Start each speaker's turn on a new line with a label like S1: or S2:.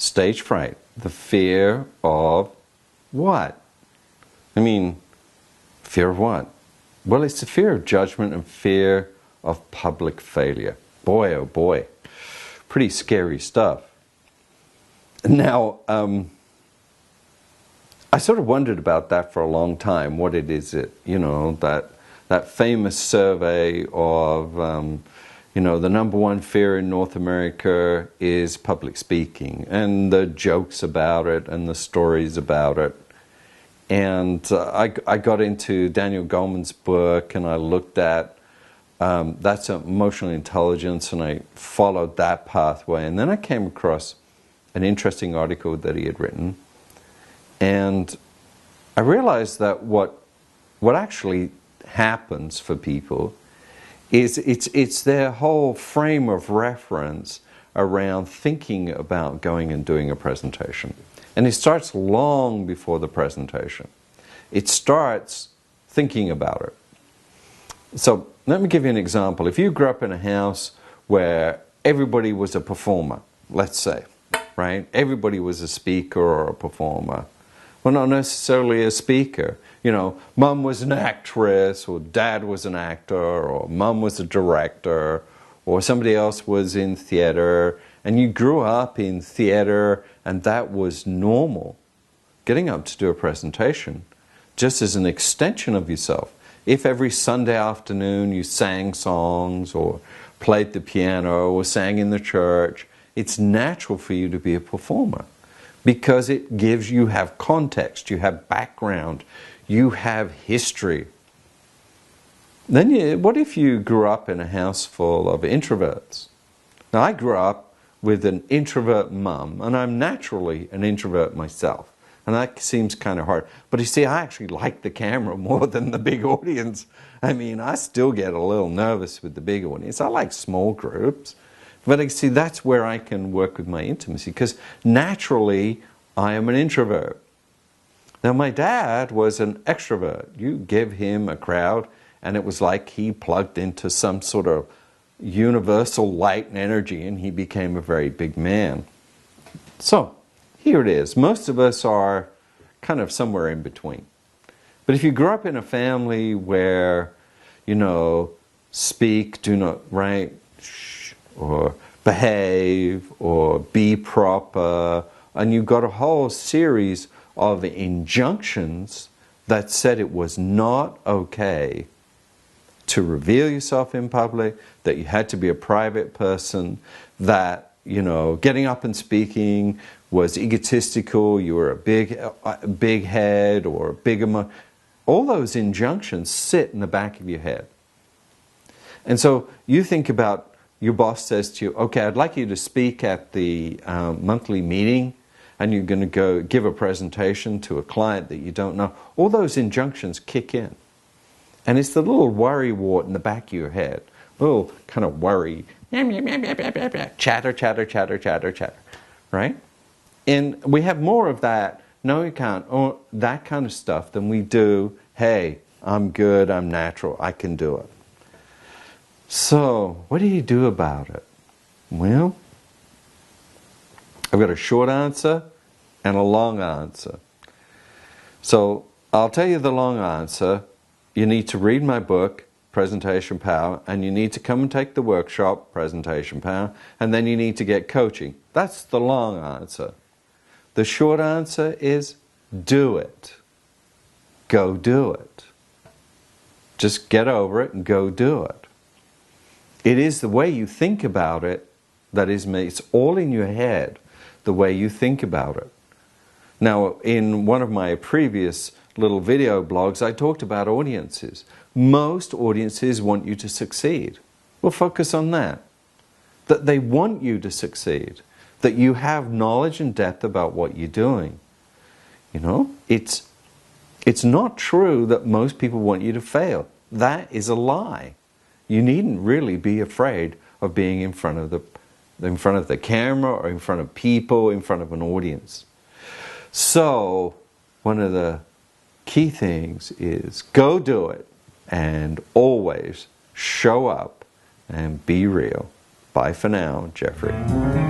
S1: Stage fright. The fear of what? I mean, fear of what? Well, it's the fear of judgment and fear of public failure. Boy, oh boy. Pretty scary stuff. Now, I sort of wondered about that for a long time, what it is that, you know, that famous survey of, you know, the #1 fear in North America is public speaking, and the jokes about it and the stories about it. And I got into Daniel Goleman's book, and I looked at that's emotional intelligence, and I followed that pathway. And then I came across an interesting article that he had written, and I realized that what actually happens for people is it's their whole frame of reference around thinking about going and doing a presentation. And it starts long before the presentation. It starts thinking about it. So let me give you an example. If you grew up in a house where everybody was a performer, let's say, right? Everybody was a speaker or a performer. Well, not necessarily a speaker. You know, mom was an actress, or dad was an actor, or mom was a director, or somebody else was in theater, and you grew up in theater, and that was normal. Getting up to do a presentation, just as an extension of yourself. If every Sunday afternoon you sang songs, or played the piano, or sang in the church, it's natural for you to be a performer. Because it gives you have context, you have background, you have history. Then what if you grew up in a house full of introverts? Now I grew up with an introvert mum, and I'm naturally an introvert myself. And that seems kind of hard. But you see, I actually like the camera more than the big audience. I mean, I still get a little nervous with the big audience. I like small groups. But you see, that's where I can work with my intimacy, because naturally I am an introvert. Now my dad was an extrovert. You give him a crowd and it was like he plugged into some sort of universal light and energy, and he became a very big man. So here it is. Most of us are kind of somewhere in between. But if you grew up in a family where, you know, speak, do not, right, or behave, or be proper, and you got a whole series of injunctions that said it was not okay to reveal yourself in public, that you had to be a private person, that, you know, getting up and speaking was egotistical, you were a big head or a big emotion. All those injunctions sit in the back of your head. And so you think about, your boss says to you, okay, I'd like you to speak at the monthly meeting, and you're going to go give a presentation to a client that you don't know. All those injunctions kick in. And it's the little worry wart in the back of your head. Little kind of worry. Chatter, chatter, chatter, chatter, chatter. Right? And we have more of that, no you can't, or that kind of stuff than we do, hey, I'm good, I'm natural, I can do it. So, what do you do about it? Well, I've got a short answer and a long answer. So, I'll tell you the long answer. You need to read my book, Presentation Power, and you need to come and take the workshop, Presentation Power, and then you need to get coaching. That's the long answer. The short answer is do it. Go do it. Just get over it and go do it. It is the way you think about it that is made. It's all in your head, the way you think about it. Now, in one of my previous little video blogs, I talked about audiences. Most audiences want you to succeed. Well, focus on that. That they want you to succeed. That you have knowledge and depth about what you're doing. You know, it's not true that most people want you to fail. That is a lie. You needn't really be afraid of being in front of the camera, or in front of people, in front of an audience. So, one of the key things is go do it, and always show up and be real. Bye for now, Geoffrey.